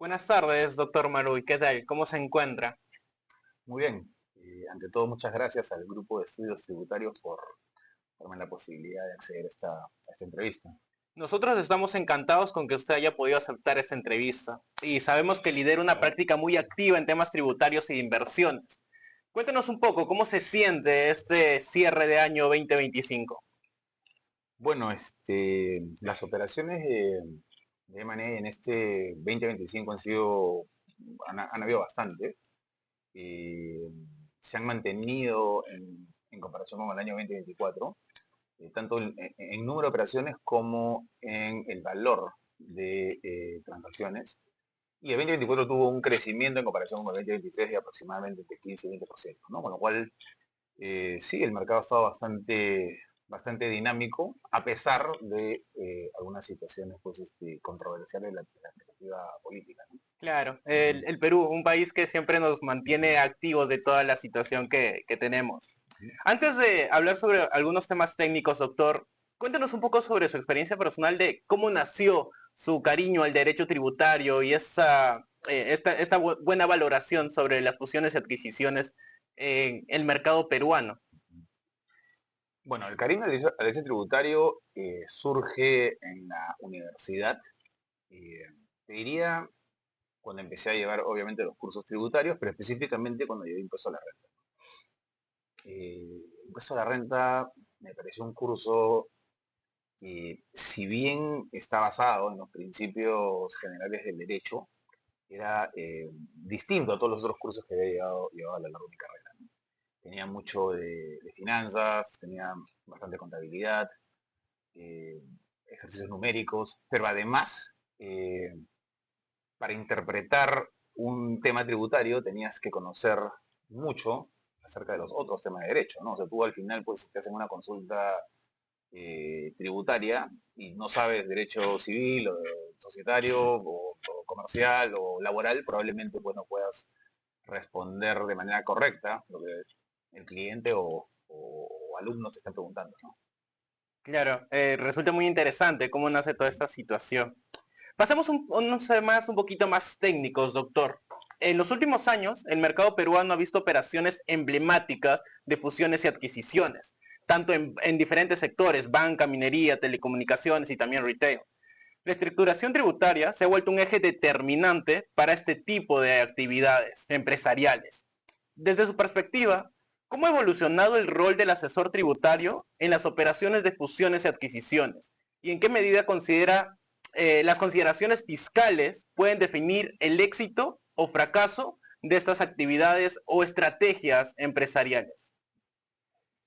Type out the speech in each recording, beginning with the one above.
Buenas tardes, doctor Maruy. ¿Qué tal? ¿Cómo se encuentra? Muy bien. Ante todo, muchas gracias al Grupo de Estudios Tributarios por darme la posibilidad de acceder a esta entrevista. Nosotros estamos encantados con que usted haya podido aceptar esta entrevista y sabemos que lidera una práctica muy activa en temas tributarios y de inversiones. Cuéntenos un poco cómo se siente este cierre de año 2025. Bueno, las operaciones de M&A en este 2025 han habido bastante. eh, Se han mantenido en comparación con el año 2024, tanto en número de operaciones como en el valor de transacciones. Y el 2024 tuvo un crecimiento en comparación con el 2023 de aproximadamente entre 15 y 20%, ¿no? Con lo cual, sí, el mercado ha estado bastante dinámico, a pesar de algunas situaciones pues, controversiales de la perspectiva política, ¿no? Claro, Ujú. el Perú, un país que siempre nos mantiene activos de toda la situación que tenemos. Antes de hablar sobre algunos temas técnicos, doctor, cuéntenos un poco sobre su experiencia personal de cómo nació su cariño al derecho tributario y esta buena valoración sobre las fusiones y adquisiciones en el mercado peruano. Bueno, el cariño al derecho tributario surge en la universidad. eh, Te diría cuando empecé a llevar, obviamente, los cursos tributarios, pero específicamente cuando llevé impuesto a la renta. Impuesto a la renta me pareció un curso que, si bien está basado en los principios generales del derecho, era distinto a todos los otros cursos que había llevado a lo largo de mi carrera, ¿no? Tenía mucho de finanzas, tenía bastante contabilidad, eh, ejercicios numéricos, pero además, para interpretar un tema tributario tenías que conocer mucho acerca de los otros temas de derecho, ¿no? O sea, tú al final, pues, te hacen una consulta tributaria y no sabes derecho civil o societario o comercial o laboral, probablemente pues no puedas responder de manera correcta lo que el cliente o alumno te están preguntando, ¿no? Claro, resulta muy interesante cómo nace toda esta situación. Pasemos unos temas un poquito más técnicos, doctor. En los últimos años, el mercado peruano ha visto operaciones emblemáticas de fusiones y adquisiciones, tanto en diferentes sectores, banca, minería, telecomunicaciones y también retail. La estructuración tributaria se ha vuelto un eje determinante para este tipo de actividades empresariales. Desde su perspectiva, ¿cómo ha evolucionado el rol del asesor tributario en las operaciones de fusiones y adquisiciones? ¿Y en qué medida considera las consideraciones fiscales pueden definir el éxito o fracaso de estas actividades o estrategias empresariales?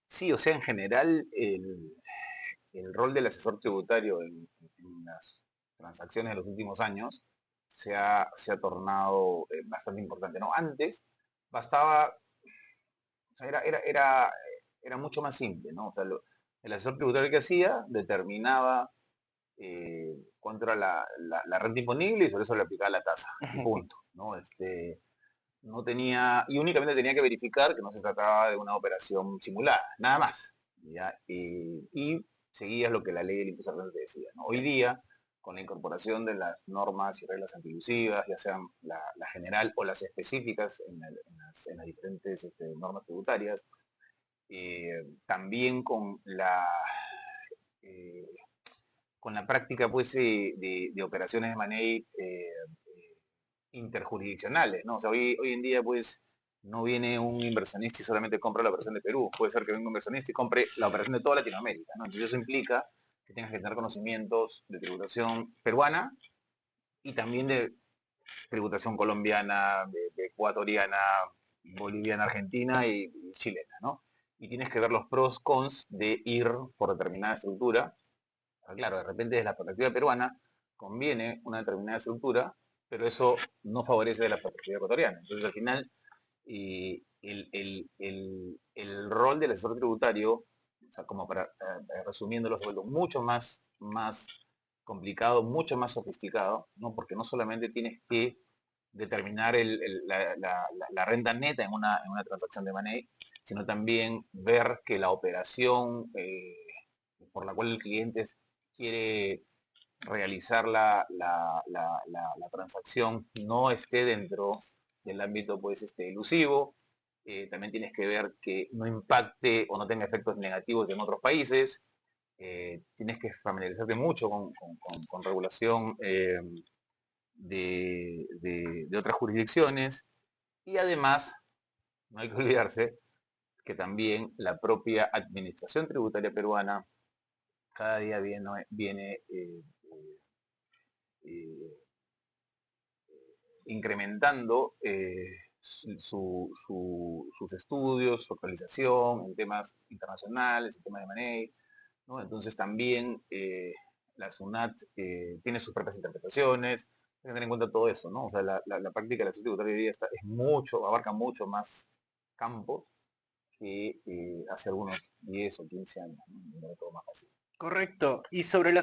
Sí, o sea, en general el rol del asesor tributario en las transacciones de los últimos años se ha tornado bastante importante, ¿no? Antes bastaba, o sea, era mucho más simple, ¿no? O sea, el asesor tributario que hacía determinaba cuánto era la renta imponible y sobre eso le aplicaba la tasa y punto, ¿no? No tenía, y únicamente tenía que verificar que no se trataba de una operación simulada, nada más, ¿ya? Y seguías lo que la ley del impuesto a la renta te decía, ¿no? Hoy día, con la incorporación de las normas y reglas antilusivas, ya sean la general o las específicas en las diferentes normas tributarias, también eh, con la práctica pues, de operaciones de money interjurisdiccionales, ¿no? O sea, hoy en día, pues, no viene un inversionista y solamente compra la operación de Perú. Puede ser que venga un inversionista y compre la operación de toda Latinoamérica, ¿no? Entonces eso implica que tengas que tener conocimientos de tributación peruana y también de tributación colombiana, de ecuatoriana, boliviana, argentina y chilena, ¿no? Y tienes que ver los pros, cons de ir por determinada estructura. Claro, de repente desde la perspectiva peruana conviene una determinada estructura, pero eso no favorece de la perspectiva ecuatoriana. Entonces, al final, el rol del asesor tributario, o sea, como para resumiéndolo, se vuelve mucho más complicado, mucho más sofisticado, ¿no? Porque no solamente tienes que determinar la renta neta en una transacción de money, sino también ver que la operación por la cual el cliente quiere realizar la transacción no esté dentro del ámbito pues elusivo. También tienes que ver que no impacte o no tenga efectos negativos en otros países. Tienes que familiarizarte mucho con regulación de otras jurisdicciones. Y además, no hay que olvidarse que también la propia administración tributaria peruana cada día viene eh, incrementando sus estudios, su actualización en temas internacionales, en temas de money, ¿no? Entonces también la SUNAT tiene sus propias interpretaciones, hay que tener en cuenta todo eso, ¿no? O sea, la práctica de la acción tributaria hoy día abarca mucho más campos que hace algunos 10 o 15 años, ¿no? Era todo más fácil. Correcto. Y sobre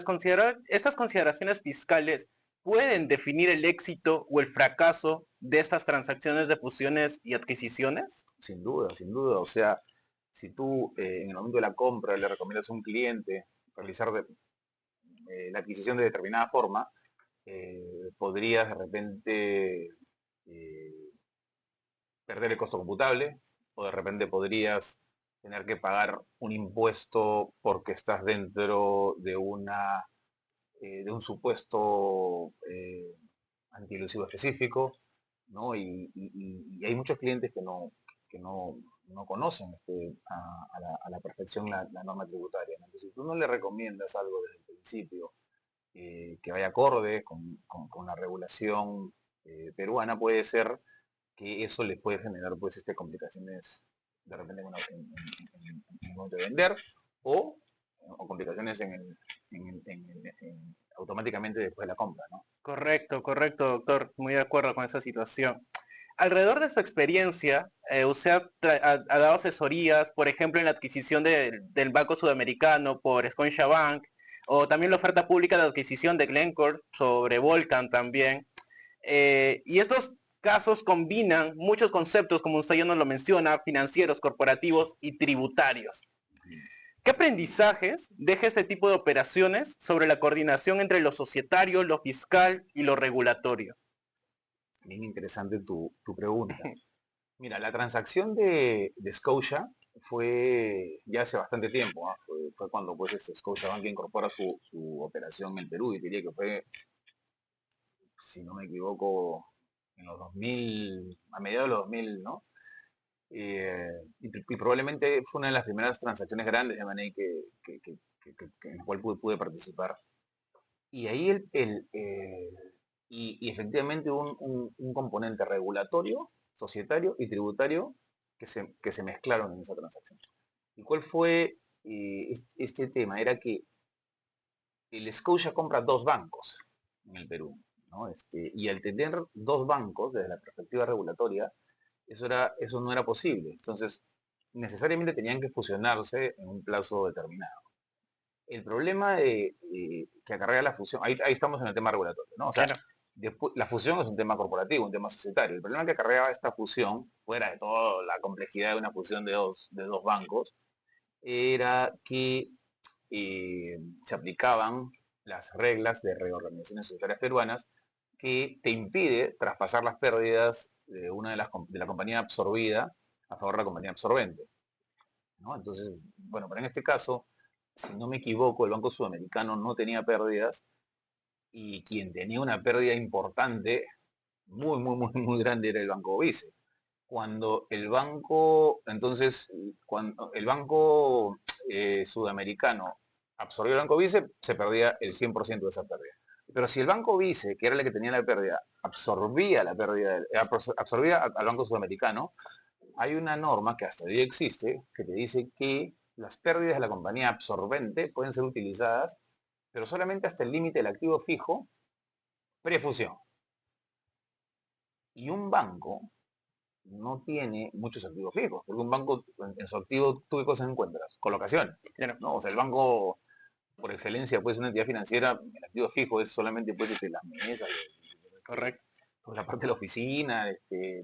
estas consideraciones fiscales, ¿pueden definir el éxito o el fracaso de estas transacciones de fusiones y adquisiciones? Sin duda, sin duda. O sea, si tú en el momento de la compra le recomiendas a un cliente realizar la adquisición de determinada forma, podrías de repente eh, perder el costo computable o de repente podrías tener que pagar un impuesto porque estás dentro de un supuesto antielusivo específico, ¿no? Y hay muchos clientes que no conocen a la perfección la norma tributaria, ¿no? Entonces, si tú no le recomiendas algo desde el principio que vaya acorde con la regulación peruana, puede ser que eso le puede generar pues complicaciones de repente en el momento de vender o complicaciones automáticamente después de la compra, ¿no? Correcto, correcto, doctor. Muy de acuerdo con esa situación. Alrededor de su experiencia, usted ha dado asesorías, por ejemplo, en la adquisición del Banco Sudamericano por Scotiabank, o también la oferta pública de adquisición de Glencore sobre Volcan también. Y estos casos combinan muchos conceptos, como usted ya nos lo menciona, financieros, corporativos y tributarios. ¿Qué aprendizajes deja este tipo de operaciones sobre la coordinación entre lo societario, lo fiscal y lo regulatorio? Bien interesante tu pregunta. Mira, la transacción de Scotia fue ya hace bastante tiempo, ¿ah? Fue cuando pues Scotiabank incorpora su operación en el Perú, y diría que fue, si no me equivoco, en los 2000, a mediados de los 2000, ¿no? Y probablemente fue una de las primeras transacciones grandes de Money en la cual pude participar. Y ahí y efectivamente un componente regulatorio, societario y tributario que se mezclaron en esa transacción. ¿Y cuál fue este tema? Era que el Scotia compra dos bancos en el Perú, ¿no? Y al tener dos bancos, desde la perspectiva regulatoria, eso no era posible. Entonces, necesariamente tenían que fusionarse en un plazo determinado. El problema que acarrea la fusión, ahí estamos en el tema regulatorio, ¿no? O sea, Claro. después, la fusión es un tema corporativo, un tema societario. El problema que acarreaba esta fusión, fuera de toda la complejidad de una fusión de dos bancos, era que se aplicaban las reglas de reorganizaciones societarias peruanas que te impide traspasar las pérdidas de la compañía absorbida a favor de la compañía absorbente, ¿no? Entonces, bueno, pero en este caso, si no me equivoco, el Banco Sudamericano no tenía pérdidas y quien tenía una pérdida importante, muy, muy, muy, muy grande, era el Banco Vice. Cuando el banco sudamericano absorbió el Banco Vice, se perdía el 100% de esa pérdida. Pero si el Banco Vice, que era el que tenía la pérdida, absorbía la pérdida, absorbía al Banco Sudamericano, hay una norma que hasta hoy existe que te dice que las pérdidas de la compañía absorbente pueden ser utilizadas, pero solamente hasta el límite del activo fijo prefusión. Y un banco no tiene muchos activos fijos, porque un banco en su activo, ¿tú qué cosas encuentras? Colocaciones, Claro. ¿no? O sea, el banco por excelencia pues una entidad financiera, el activo fijo es solamente pues las mesas, Correcto. toda la parte de la oficina,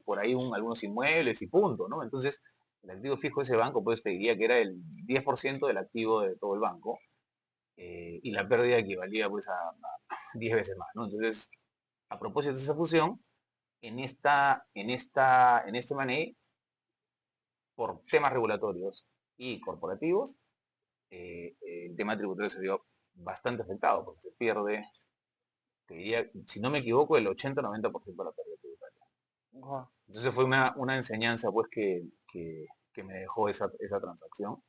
por ahí algunos inmuebles y punto, ¿no? Entonces, el activo fijo de ese banco pues te diría que era el 10% del activo de todo el banco, y la pérdida equivalía pues a 10 veces más, ¿no? Entonces, a propósito de esa fusión, en este manejo, por temas regulatorios y corporativos, el tema tributario se vio bastante afectado, porque se pierde, te diría, si no me equivoco, el 80-90% de la pérdida tributaria. Guau. Entonces fue una enseñanza pues que me dejó esa transacción.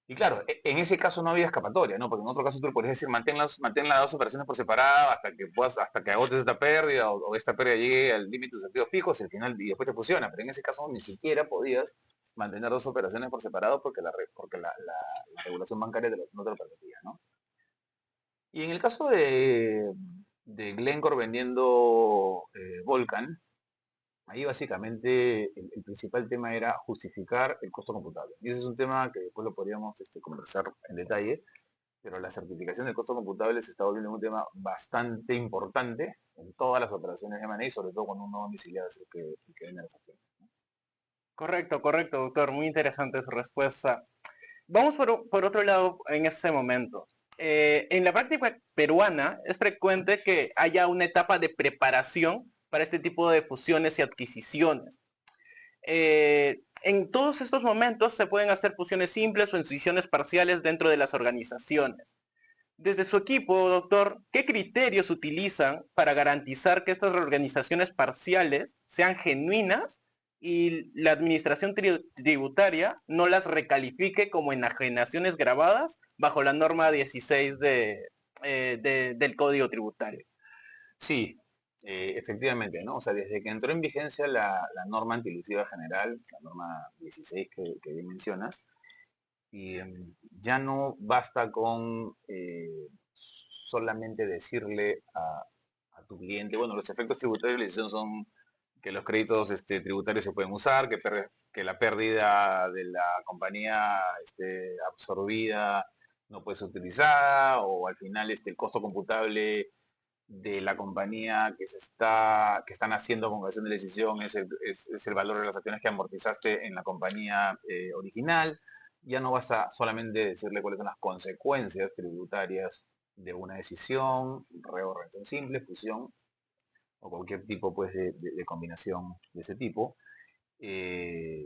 Y claro, en ese caso no había escapatoria, ¿no? Porque en otro caso tú le podrías decir, mantén las dos operaciones por separado hasta que agotes esta pérdida o esta pérdida llegue al límite de tus activos fijos y al final y después te fusiona. Pero en ese caso ni siquiera podías mantener dos operaciones por separado porque la regulación bancaria no te lo permitía, ¿no? Y en el caso de Glencore vendiendo Volcan, ahí básicamente el principal tema era justificar el costo computable. Y ese es un tema que después lo podríamos conversar en detalle, pero la certificación del costo computable se está volviendo un tema bastante importante en todas las operaciones de M&A, sobre todo cuando uno domiciliado es el que vende las acciones. Correcto, correcto, doctor. Muy interesante su respuesta. Vamos por otro lado en ese momento. En la práctica peruana es frecuente que haya una etapa de preparación para este tipo de fusiones y adquisiciones. En todos estos momentos se pueden hacer fusiones simples o incisiones parciales dentro de las organizaciones. Desde su equipo, doctor, ¿qué criterios utilizan para garantizar que estas reorganizaciones parciales sean genuinas y la administración tributaria no las recalifique como enajenaciones grabadas bajo la norma 16 del Código Tributario? Sí, efectivamente, ¿no? O sea, desde que entró en vigencia la norma antielusiva general, la norma 16 que bien mencionas, y ya no basta con solamente decirle a tu cliente, bueno, los efectos tributarios de la decisión son que los créditos tributarios se pueden usar, que la pérdida de la compañía absorbida no puede ser utilizada, o al final el costo computable de la compañía que están haciendo con ocasión de la decisión es el valor de las acciones que amortizaste en la compañía original. Ya no basta solamente decirle cuáles son las consecuencias tributarias de una decisión, reorganización simple, fusión o cualquier tipo pues, de combinación de ese tipo. Eh,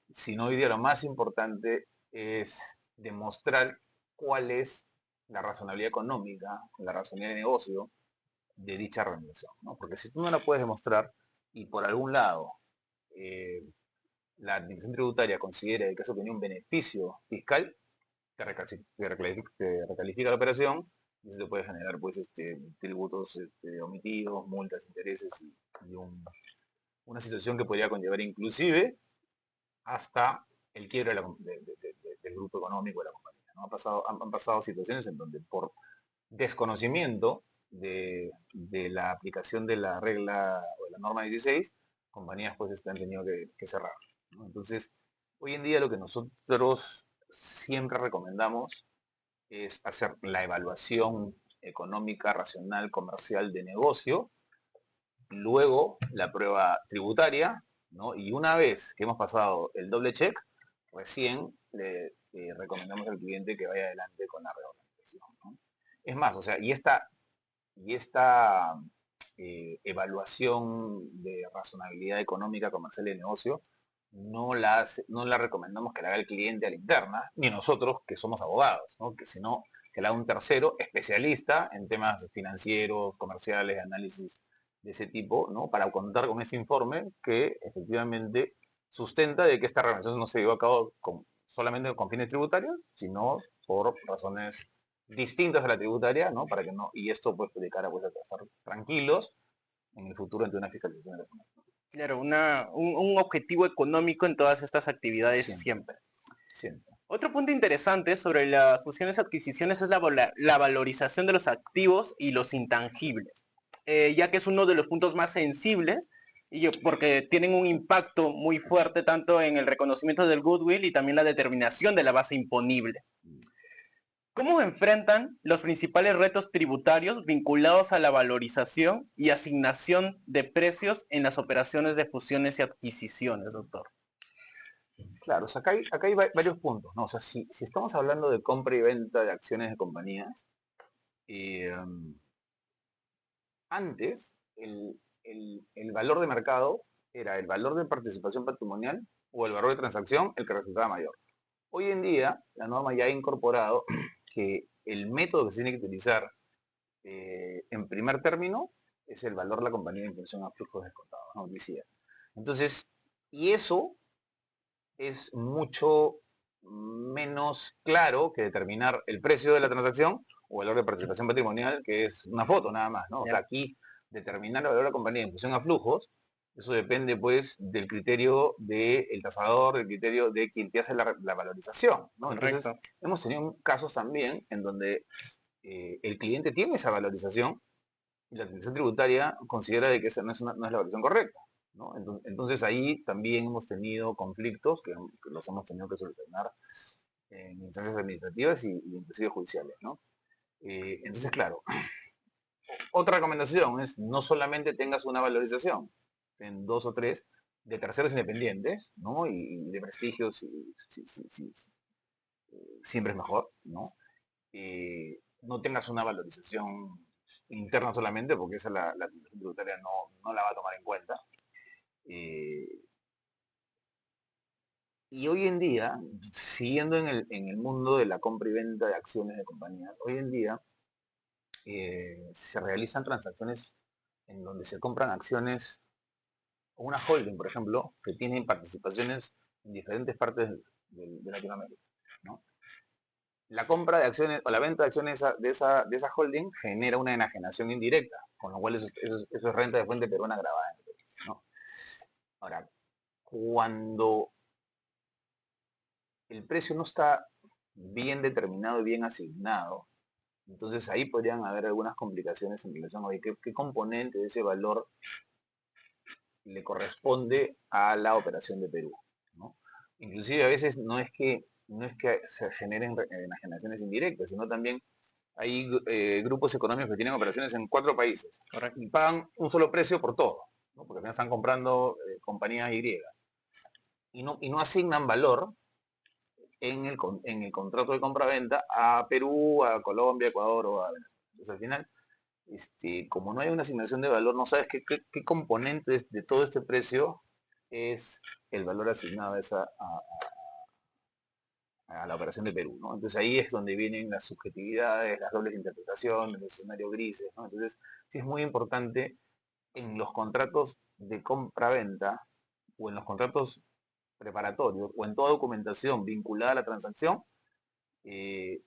sino hoy día lo más importante es demostrar cuál es la razonabilidad económica, la razonabilidad de negocio de dicha remuneración, ¿no? Porque si tú no la puedes demostrar y por algún lado eh, la administración tributaria considera que eso tenía un beneficio fiscal, te recalifica la operación y eso te puede generar pues tributos omitidos, multas, intereses y una situación que podría conllevar inclusive hasta el quiebre del grupo económico de la compañía, ¿no? Han pasado situaciones en donde por desconocimiento de la aplicación de la regla o de la norma 16, compañías pues han tenido que cerrar, ¿no? Entonces, hoy en día lo que nosotros siempre recomendamos es hacer la evaluación económica, racional, comercial de negocio, luego la prueba tributaria, ¿no? Y una vez que hemos pasado el doble check, recién le recomendamos al cliente que vaya adelante con la reorganización, ¿no? Es más, o sea, y esta evaluación de razonabilidad económica, comercial y de negocio, no la recomendamos que la haga el cliente a la interna, ni nosotros que somos abogados, ¿no? Sino que la haga un tercero especialista en temas financieros, comerciales, análisis de ese tipo, ¿no? Para contar con ese informe que efectivamente sustenta de que esta reorganización no se llevó a cabo solamente con fines tributarios, sino por razones distintas a la tributaria, ¿no? Para que no, y esto pues de cara pues, a estar tranquilos en el futuro ante una fiscalización de la zona. Claro, un objetivo económico en todas estas actividades Siempre, siempre. siempre. Otro punto interesante sobre las fusiones y adquisiciones es la valorización de los activos y los intangibles, ya que es uno de los puntos más sensibles porque tienen un impacto muy fuerte tanto en el reconocimiento del goodwill y también la determinación de la base imponible. ¿Cómo enfrentan los principales retos tributarios vinculados a la valorización y asignación de precios en las operaciones de fusiones y adquisiciones, doctor? Claro, o sea, acá hay varios puntos, ¿no? O sea, si estamos hablando de compra y venta de acciones de compañías, Antes, el valor de mercado era el valor de participación patrimonial o el valor de transacción el que resultaba mayor. Hoy en día, la norma ya ha incorporado que el método que se tiene que utilizar en primer término es el valor de la compañía en función a flujos descontados, ¿no? Decía. Entonces, y eso es mucho menos claro que determinar el precio de la transacción o el valor de participación patrimonial, que es una foto nada más, ¿no? O sea, aquí determinar el valor de la compañía en función a flujos, eso depende pues del criterio del tasador, del criterio de quien te hace la valorización, ¿no? Entonces, Correcto. hemos tenido casos también en donde el cliente tiene esa valorización y la administración tributaria considera de que esa no es la valorización correcta, ¿no? Entonces ahí también hemos tenido conflictos que los hemos tenido que solucionar en instancias administrativas y inclusive judiciales, ¿no? Entonces, claro, otra recomendación es no solamente tengas una valorización, en dos o tres de terceros independientes, ¿no? Y de prestigio, siempre es mejor, ¿no? No tengas una valorización interna solamente, porque esa la administración tributaria no la va a tomar en cuenta. Eh, y hoy en día, siguiendo en el mundo de la compra y venta de acciones de compañías, hoy en día se realizan transacciones en donde se compran acciones, o una holding, por ejemplo, que tiene participaciones en diferentes partes de Latinoamérica, ¿no? La compra de acciones o la venta de acciones de esa holding genera una enajenación indirecta, con lo cual eso es renta de fuente peruana grabada, ¿no? Ahora, cuando el precio no está bien determinado y bien asignado, entonces ahí podrían haber algunas complicaciones en relación a qué componente de ese valor le corresponde a la operación de Perú, ¿no? Inclusive a veces no es que se generen enajenaciones indirectas, sino también hay grupos económicos que tienen operaciones en 4 países Correcto. y pagan un solo precio por todo, ¿no? Porque al final están comprando compañías Y y no asignan valor en el contrato de compra-venta a Perú, a Colombia, Ecuador o a Venezuela. Entonces al final, como no hay una asignación de valor, no sabes qué componente de todo este precio es el valor asignado a la operación de Perú, ¿no? Entonces ahí es donde vienen las subjetividades, las dobles interpretaciones, los escenarios grises, ¿no? Entonces sí es muy importante en los contratos de compra-venta o en los contratos preparatorios o en toda documentación vinculada a la transacción, eh,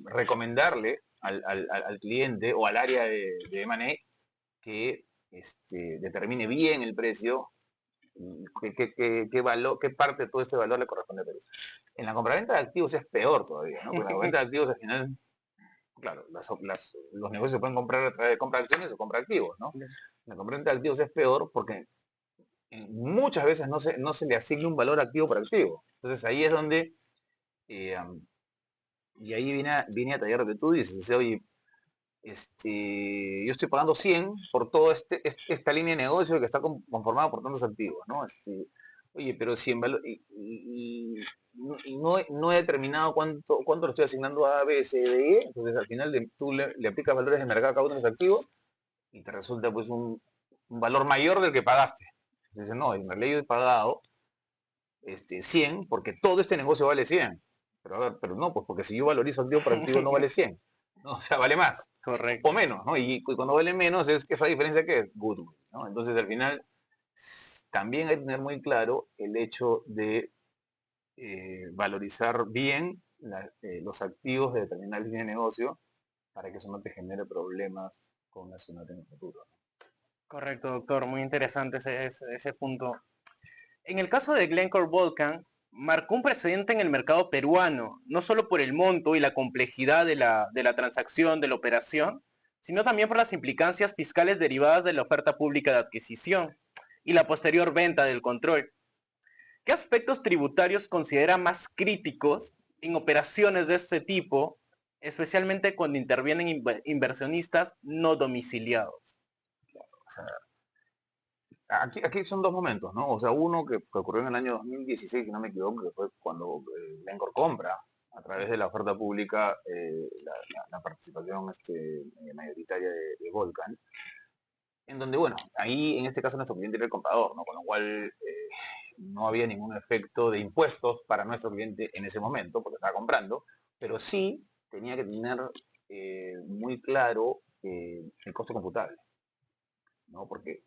recomendarle al cliente o al área de M&A que determine bien el precio, qué parte de todo este valor le corresponde a Perú. En la compraventa de activos es peor todavía, ¿no? Porque en la compraventa de activos al final, claro, los negocios se pueden comprar a través de compra de acciones o compra de activos, ¿no? En la compraventa de activos es peor porque muchas veces no se le asigna un valor activo por activo. Entonces ahí es donde, eh, y ahí viene a tallar lo que tú dices, o sea, oye, yo estoy pagando 100 por toda esta línea de negocio que está conformada por tantos activos, ¿no? Oye, pero si en valor, y no he determinado cuánto le estoy asignando a B, C, D, E, entonces al final tú le aplicas valores de mercado a cada uno de los activos y te resulta pues un valor mayor del que pagaste. Entonces, no, en realidad yo he pagado 100 porque todo este negocio vale 100. Pero a ver, pero no, pues porque si yo valorizo activo por activo no vale 100, ¿no? O sea, vale más o Correcto. menos, ¿no? Y cuando vale menos es que esa diferencia que es goodwill, ¿no? Entonces al final también hay que tener muy claro el hecho de valorizar bien los activos de determinada línea de negocio para que eso no te genere problemas con la zona en el futuro, ¿no? Correcto, doctor. Muy interesante ese punto. En el caso de Glencore Volcan, marcó un precedente en el mercado peruano, no solo por el monto y la complejidad de la transacción, de la operación, sino también por las implicancias fiscales derivadas de la oferta pública de adquisición y la posterior venta del control. ¿Qué aspectos tributarios considera más críticos en operaciones de este tipo, especialmente cuando intervienen inversionistas no domiciliados? O sea, aquí son dos momentos, ¿no? O sea, uno que ocurrió en el año 2016, si no me equivoco, que fue cuando Glencore compra a través de la oferta pública la participación mayoritaria de Volcan, en donde, bueno, ahí en este caso nuestro cliente era el comprador, ¿no? Con lo cual no había ningún efecto de impuestos para nuestro cliente en ese momento, porque estaba comprando, pero sí tenía que tener muy claro el costo computable, ¿no? Porque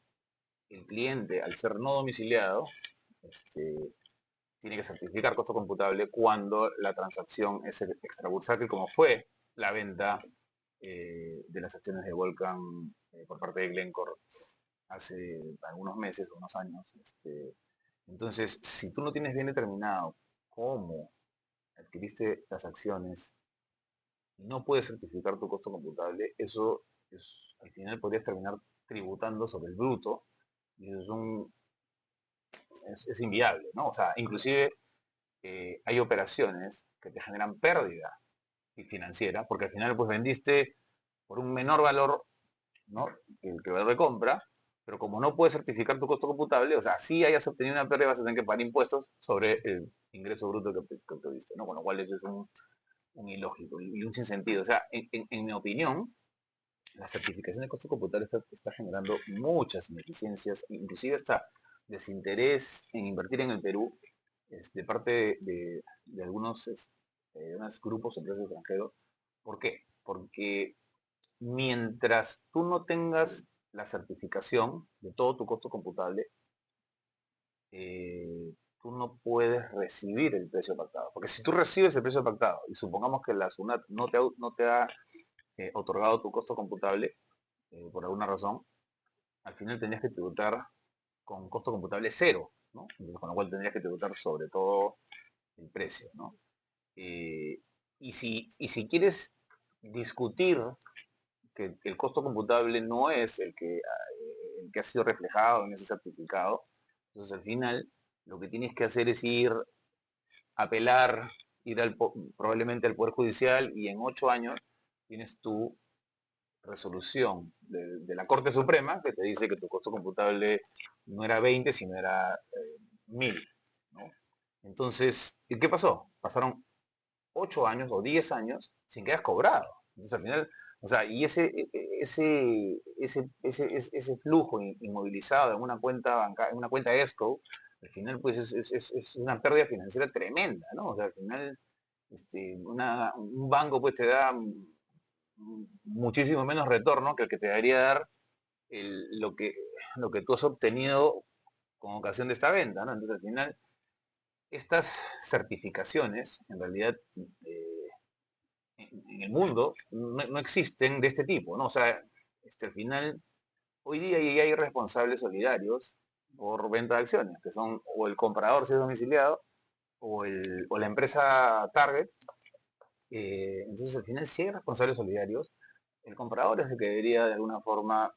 el cliente, al ser no domiciliado, tiene que certificar costo computable cuando la transacción es extrabursátil, como fue la venta de las acciones de Volcan por parte de Glencore hace algunos meses o unos años. Entonces, si tú no tienes bien determinado cómo adquiriste las acciones y no puedes certificar tu costo computable, eso al final podrías terminar tributando sobre el bruto y eso es inviable, ¿no? O sea, inclusive hay operaciones que te generan pérdida financiera, porque al final pues vendiste por un menor valor, ¿no? Que el valor de compra, pero como no puedes certificar tu costo computable, o sea, si hayas obtenido una pérdida vas a tener que pagar impuestos sobre el ingreso bruto que tuviste, ¿no? Con lo cual eso es un ilógico y un sinsentido. O sea, en mi opinión, la certificación de costo computable está generando muchas ineficiencias, inclusive hasta desinterés en invertir en el Perú de parte de algunos unos grupos o empresas extranjeros. ¿Por qué? Porque mientras tú no tengas la certificación de todo tu costo computable, tú no puedes recibir el precio pactado. Porque si tú recibes el precio pactado y supongamos que la SUNAT no te ha otorgado tu costo computable por alguna razón, al final tendrías que tributar con costo computable cero, ¿no? Entonces, con lo cual tendrías que tributar sobre todo el precio, ¿no? Y si quieres discutir que el costo computable no es el que ha sido reflejado en ese certificado, entonces al final lo que tienes que hacer es apelar, probablemente al Poder Judicial y en 8 años tienes tu resolución de la Corte Suprema que te dice que tu costo computable no era 20, sino era 1000. ¿No? Entonces, ¿y qué pasó? Pasaron 8 años o 10 años sin que hayas cobrado. Entonces al final, o sea, y ese flujo inmovilizado en una cuenta bancaria, en una cuenta escrow, al final pues es una pérdida financiera tremenda, ¿no? O sea, al final un banco pues te da muchísimo menos retorno que el que te debería dar lo que tú has obtenido con ocasión de esta venta, ¿no? Entonces al final estas certificaciones en realidad en el mundo no existen de este tipo, ¿no? O sea, al final, hoy día ya hay responsables solidarios por venta de acciones, que son o el comprador si es domiciliado, o la empresa Target. Entonces, al final, si hay responsables solidarios, el comprador es el que debería de alguna forma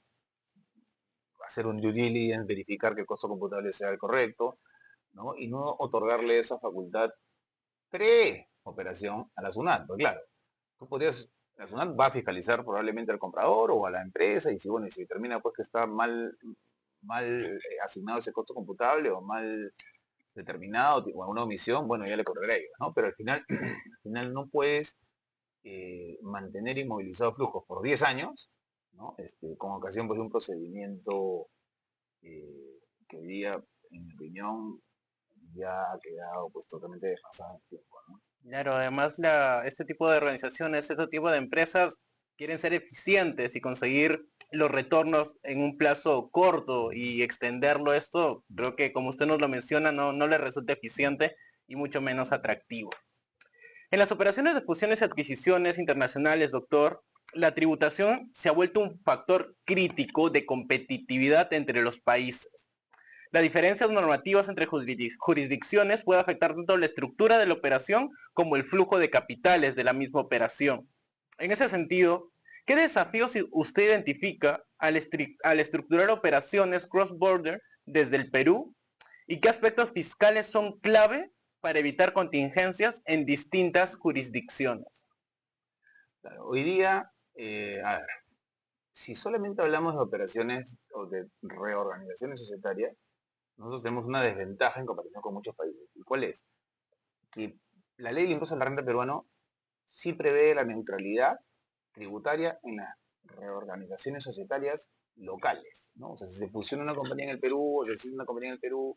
hacer un due diligence, verificar que el costo computable sea el correcto, ¿no? Y no otorgarle esa facultad pre-operación a la SUNAT, porque claro, tú podrías, la SUNAT va a fiscalizar probablemente al comprador o a la empresa y si, bueno, y si determina pues que está mal asignado ese costo computable o mal determinado o alguna omisión, bueno, ya le correrá a ellos, ¿no? Pero al final, al final no puedes mantener inmovilizados flujos por 10 años, ¿no? Con ocasión pues, de un procedimiento que hoy día, en mi opinión, ya ha quedado pues totalmente desfasado en el tiempo, ¿no? Claro, además este tipo de organizaciones, este tipo de empresas quieren ser eficientes y conseguir los retornos en un plazo corto y extenderlo esto, creo que como usted nos lo menciona, no le resulta eficiente y mucho menos atractivo. En las operaciones de fusiones y adquisiciones internacionales, doctor, la tributación se ha vuelto un factor crítico de competitividad entre los países. Las diferencias normativas entre jurisdicciones puede afectar tanto la estructura de la operación como el flujo de capitales de la misma operación. En ese sentido, ¿qué desafíos usted identifica al estructurar operaciones cross-border desde el Perú? ¿Y qué aspectos fiscales son clave para evitar contingencias en distintas jurisdicciones? Claro, hoy día, a ver, si solamente hablamos de operaciones o de reorganizaciones societarias, nosotros tenemos una desventaja en comparación con muchos países. ¿Y cuál es? Que la ley del impuesto a la renta peruano sí prevé la neutralidad tributaria en las reorganizaciones societarias locales, ¿no? O sea, si se fusiona una compañía en el Perú o se decide una compañía en el Perú,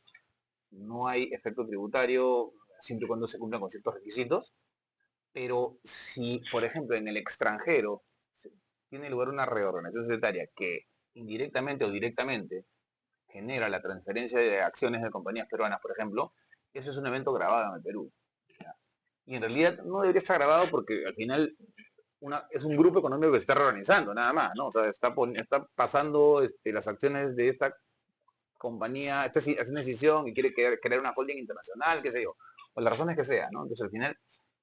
no hay efecto tributario siempre y cuando se cumplan con ciertos requisitos, pero si, por ejemplo, en el extranjero tiene lugar una reorganización societaria que indirectamente o directamente genera la transferencia de acciones de compañías peruanas, por ejemplo, eso es un evento grabado en el Perú. ¿Ya? Y en realidad no debería estar grabado porque al final es un grupo económico que se está reorganizando, nada más, ¿no? O sea, está pasando las acciones de esta compañía, está haciendo una decisión y quiere crear una holding internacional, qué sé yo, por las razones que sea, ¿no? Entonces al final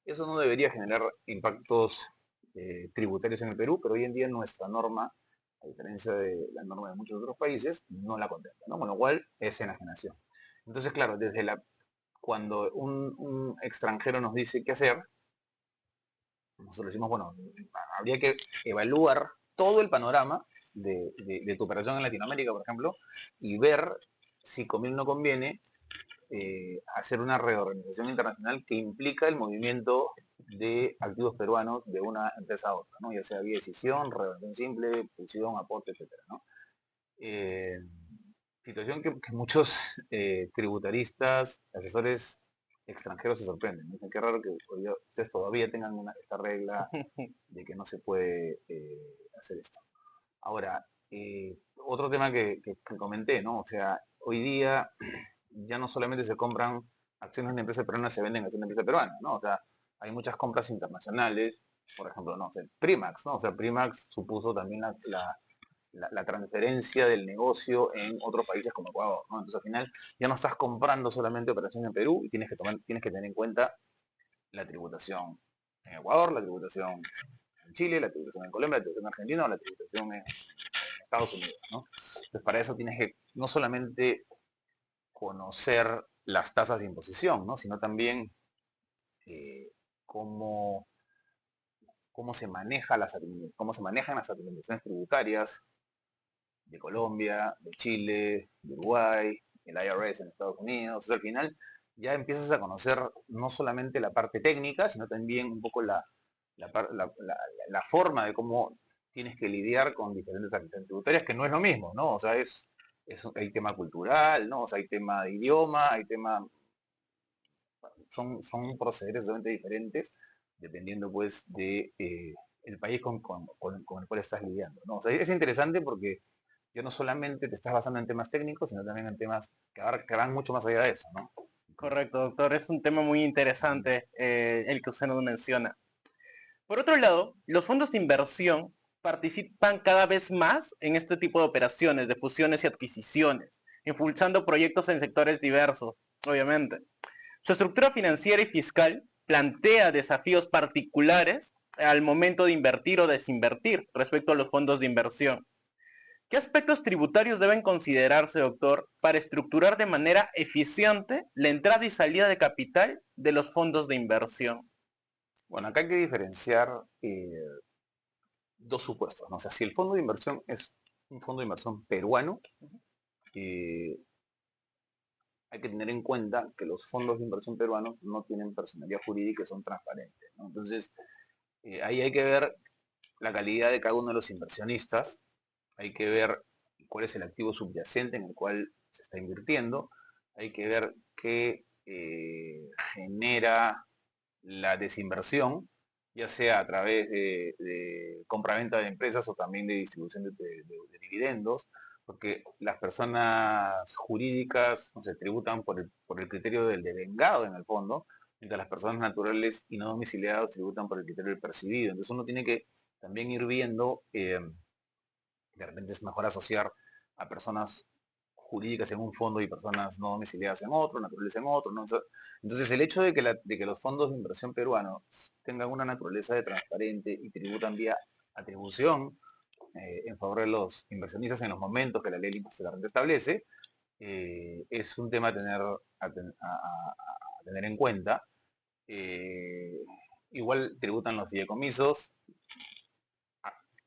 eso no debería generar impactos tributarios en el Perú, pero hoy en día nuestra norma, a diferencia de la norma de muchos otros países, no la contempla, ¿no? Con lo cual es enajenación. Entonces, claro, cuando un extranjero nos dice qué hacer, nosotros decimos, bueno, habría que evaluar todo el panorama de tu operación en Latinoamérica, por ejemplo, y ver si conviene o no conviene hacer una reorganización internacional que implica el movimiento de activos peruanos de una empresa a otra, ¿no? Ya sea vía decisión, reorganización simple, fusión, aporte, etcétera, ¿no? Eh, Situación que muchos tributaristas, asesores extranjeros se sorprenden. Dicen que raro que ustedes todavía tengan esta regla de que no se puede hacer esto. Ahora, otro tema que comenté, ¿no? O sea, hoy día ya no solamente se compran acciones de empresas peruanas, se venden acciones de empresas peruanas, ¿no? O sea, hay muchas compras internacionales, por ejemplo, no sé, Primax, ¿no? O sea, Primax supuso también la transferencia del negocio en otros países como Ecuador, ¿no? Entonces al final ya no estás comprando solamente operaciones en Perú y tienes que tener en cuenta la tributación en Ecuador, la tributación en Chile, la tributación en Colombia, la tributación en Argentina o la tributación en Estados Unidos, ¿no? Entonces para eso tienes que no solamente conocer las tasas de imposición, ¿no? Sino también eh, cómo, cómo se manejan las administraciones tributarias de Colombia, de Chile, de Uruguay, el IRS en Estados Unidos. O sea, al final ya empiezas a conocer no solamente la parte técnica, sino también un poco la forma de cómo tienes que lidiar con diferentes administraciones tributarias, que no es lo mismo, ¿no? O sea, hay tema cultural, ¿no? O sea, hay tema de idioma, hay tema son procederes totalmente diferentes dependiendo pues de el país con el cual estás lidiando, ¿no? O sea, es interesante porque ya no solamente te estás basando en temas técnicos, sino también en temas que van mucho más allá de eso, ¿no? Correcto, doctor. Es un tema muy interesante el que usted nos menciona. Por otro lado, los fondos de inversión participan cada vez más en este tipo de operaciones de fusiones y adquisiciones, impulsando proyectos en sectores diversos, obviamente. Su estructura financiera y fiscal plantea desafíos particulares al momento de invertir o desinvertir respecto a los fondos de inversión. ¿Qué aspectos tributarios deben considerarse, doctor, para estructurar de manera eficiente la entrada y salida de capital de los fondos de inversión? Bueno, acá hay que diferenciar dos supuestos, ¿no? O sea, si el fondo de inversión es un fondo de inversión peruano, eh, hay que tener en cuenta que los fondos de inversión peruanos no tienen personalidad jurídica y son transparentes, ¿no? Entonces, ahí hay que ver la calidad de cada uno de los inversionistas, hay que ver cuál es el activo subyacente en el cual se está invirtiendo, hay que ver qué genera la desinversión, ya sea a través de compra-venta de empresas o también de distribución de dividendos, porque las personas jurídicas no se tributan por el criterio del devengado en el fondo, mientras las personas naturales y no domiciliadas tributan por el criterio del percibido. Entonces uno tiene que también ir viendo de repente es mejor asociar a personas jurídicas en un fondo y personas no domiciliadas en otro, naturales en otro, ¿no? Entonces el hecho de que los fondos de inversión peruanos tengan una naturaleza de transparente y tributan vía atribución en favor de los inversionistas en los momentos que la ley de impuesto de la renta establece, es un tema a tener en cuenta. Eh, Igual tributan los fideicomisos,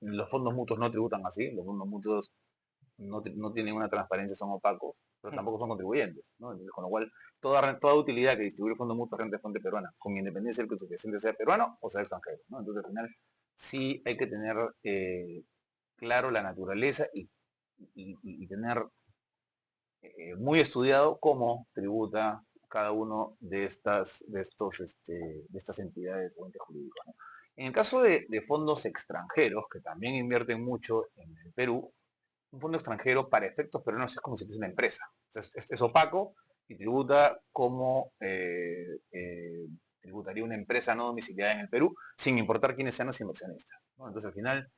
los fondos mutuos no tributan así, los fondos mutuos no tienen una transparencia, son opacos, pero tampoco son contribuyentes, ¿no? Entonces, con lo cual, toda utilidad que distribuye el Fondo Mutuo renta de fuente peruana, con independencia del que su presidente sea peruano o sea extranjero, ¿no? Entonces, al final, sí hay que tener claro la naturaleza y tener muy estudiado cómo tributa cada uno de estas entidades o entes jurídicos, ¿no? En el caso de fondos extranjeros, que también invierten mucho en el Perú, un fondo extranjero para efectos peruanos es como si fuese una empresa. O sea, es opaco y tributa como tributaría una empresa no domiciliada en el Perú, sin importar quiénes sean los inversionistas, ¿no? Entonces, al final,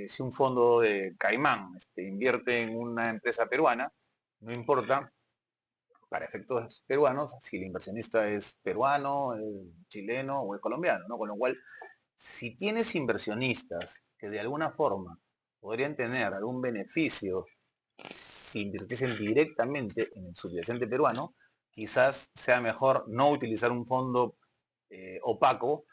si un fondo de Caimán invierte en una empresa peruana, no importa para efectos peruanos si el inversionista es peruano, es chileno o es colombiano, ¿no? Con lo cual, si tienes inversionistas que de alguna forma podrían tener algún beneficio si invirtiesen directamente en el subyacente peruano, quizás sea mejor no utilizar un fondo opaco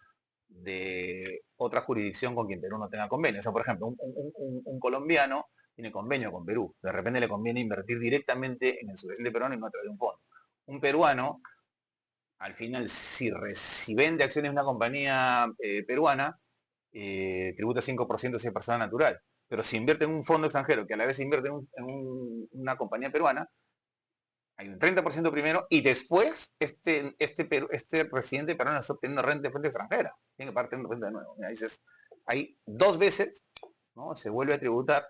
de otra jurisdicción con quien Perú no tenga convenio. O sea, por ejemplo, un colombiano tiene convenio con Perú. De repente le conviene invertir directamente en el subyacente peruano y no a través de un fondo. Un peruano, al final, si vende acciones de una compañía peruana, tributa 5% si es persona natural. Pero si invierte en un fondo extranjero que a la vez invierte una compañía peruana, hay un 30% primero y después este residente peruano está obteniendo renta de fuente extranjera. Tiene que pagar renta de nuevo. Mira, dices, hay dos veces, ¿no? Se vuelve a tributar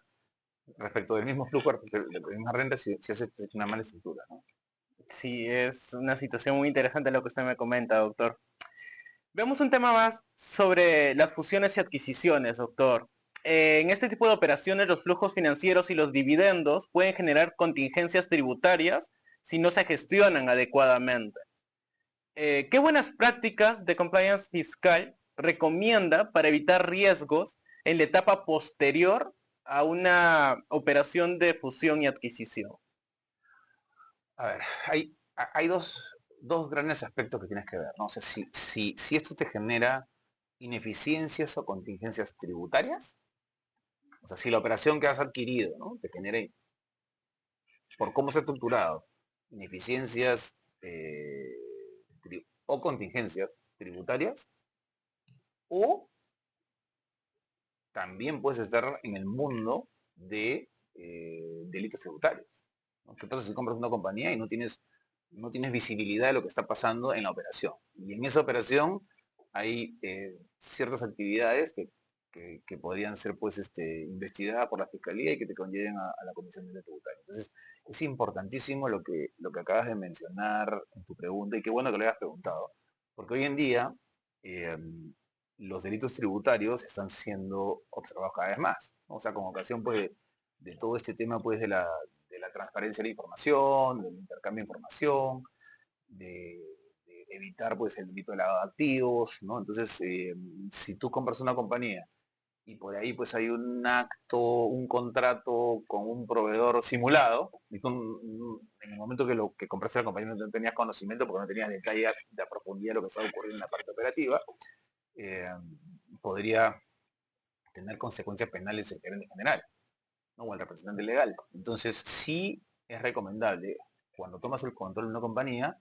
respecto del mismo flujo de la misma renta si hace una mala estructura, ¿no? Sí, es una situación muy interesante lo que usted me comenta, doctor. Veamos un tema más sobre las fusiones y adquisiciones, doctor. En este tipo de operaciones, los flujos financieros y los dividendos pueden generar contingencias tributarias si no se gestionan adecuadamente. ¿Qué buenas prácticas de compliance fiscal recomienda para evitar riesgos en la etapa posterior a una operación de fusión y adquisición? A ver, hay dos grandes aspectos que tienes que ver, ¿no? O sea, si esto te genera ineficiencias o contingencias tributarias, o sea, si la operación que has adquirido, ¿no? Te genera, por cómo se ha estructurado, ineficiencias o contingencias tributarias, o también puedes estar en el mundo de delitos tributarios, ¿no? ¿Qué pasa si compras una compañía y no tienes visibilidad de lo que está pasando en la operación? Y en esa operación hay ciertas actividades que podrían ser pues investigadas por la Fiscalía y que te conlleven a la Comisión de Tributario. Entonces, es importantísimo lo que acabas de mencionar en tu pregunta y qué bueno que lo hayas preguntado, porque hoy en día eh, los delitos tributarios están siendo observados cada vez más, ¿no? O sea, con ocasión pues, de todo este tema pues, de la transparencia de la información, del intercambio de información, de evitar pues, el delito de lavado de activos, ¿no? Entonces, si tú compras una compañía y por ahí pues hay un acto, un contrato con un proveedor simulado, y en el momento que compraste la compañía no tenías conocimiento porque no tenías detalle de a profundidad de lo que estaba ocurriendo en la parte operativa, eh, podría tener consecuencias penales el gerente general, ¿no? O el representante legal. Entonces, sí es recomendable, cuando tomas el control de una compañía,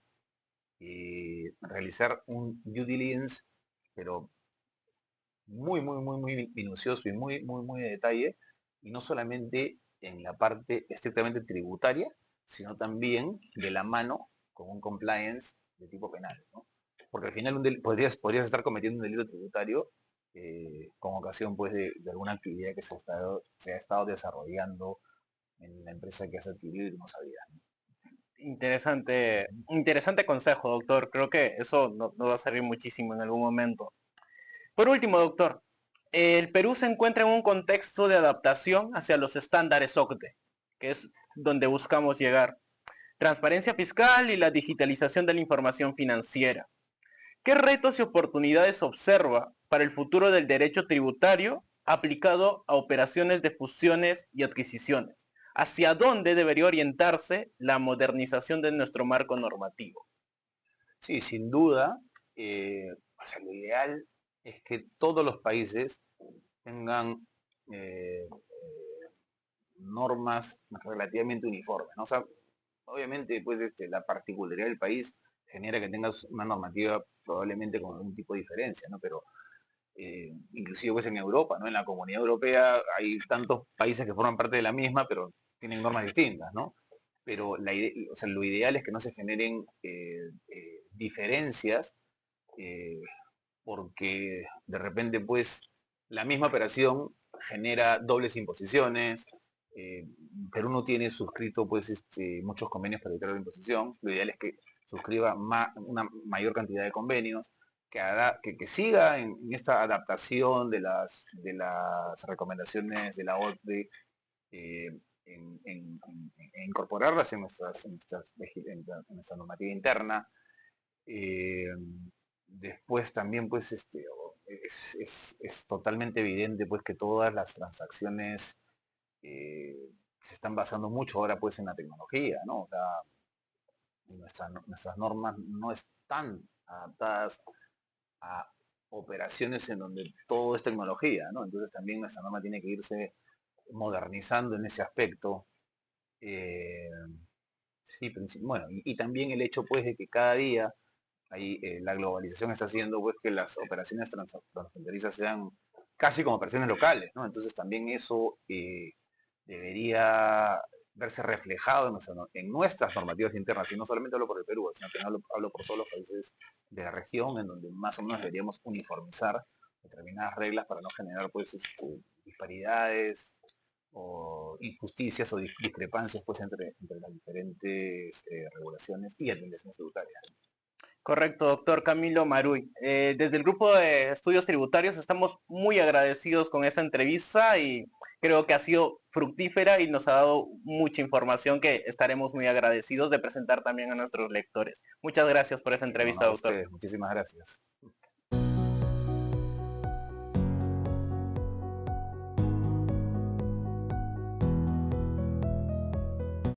realizar un due diligence, pero muy, muy, muy, muy minucioso y muy, muy, muy de detalle, y no solamente en la parte estrictamente tributaria, sino también de la mano con un compliance de tipo penal, ¿no? Porque al final podrías estar cometiendo un delito tributario con ocasión pues de alguna actividad que se ha estado desarrollando en la empresa que has adquirido y no sabías, ¿no? Interesante, interesante consejo, doctor. Creo que eso nos va a servir muchísimo en algún momento. Por último, doctor, el Perú se encuentra en un contexto de adaptación hacia los estándares OCDE, que es donde buscamos llegar. Transparencia fiscal y la digitalización de la información financiera. ¿Qué retos y oportunidades observa para el futuro del derecho tributario aplicado a operaciones de fusiones y adquisiciones? ¿Hacia dónde debería orientarse la modernización de nuestro marco normativo? Sí, sin duda, o sea, lo ideal es que todos los países tengan normas relativamente uniformes, ¿no? O sea, obviamente, pues la particularidad del país genera que tengas una normativa probablemente con algún tipo de diferencia, ¿no? Pero inclusive pues en Europa, ¿no? En la Comunidad Europea hay tantos países que forman parte de la misma, pero tienen normas distintas, ¿no? Pero o sea, lo ideal es que no se generen diferencias eh, porque de repente pues la misma operación genera dobles imposiciones. Perú no tiene suscrito pues muchos convenios para evitar la imposición. Lo ideal es que suscriba una mayor cantidad de convenios, que siga en esta adaptación de las recomendaciones de la OCDE, en incorporarlas en nuestra normativa interna. Eh, Después también pues es totalmente evidente pues que todas las transacciones eh, se están basando mucho ahora pues en la tecnología, ¿no? O sea, nuestras normas no están adaptadas a operaciones en donde todo es tecnología, ¿no? Entonces también nuestra norma tiene que irse modernizando en ese aspecto. Eh, sí, bueno, y también el hecho pues de que cada día ahí la globalización está haciendo pues que las operaciones transfronterizas sean casi como operaciones locales, ¿no? Entonces también eso debería verse reflejado en nuestras normativas internas, y no solamente hablo por el Perú, sino que hablo por todos los países de la región, en donde más o menos deberíamos uniformizar determinadas reglas para no generar pues disparidades o injusticias o discrepancias pues entre las diferentes regulaciones y administraciones tributarias. Correcto, doctor Camilo Maruy. Desde el grupo de estudios tributarios estamos muy agradecidos con esta entrevista y creo que ha sido fructífera y nos ha dado mucha información que estaremos muy agradecidos de presentar también a nuestros lectores. Muchas gracias por esa Y bueno, entrevista, a doctor. ustedes, muchísimas gracias.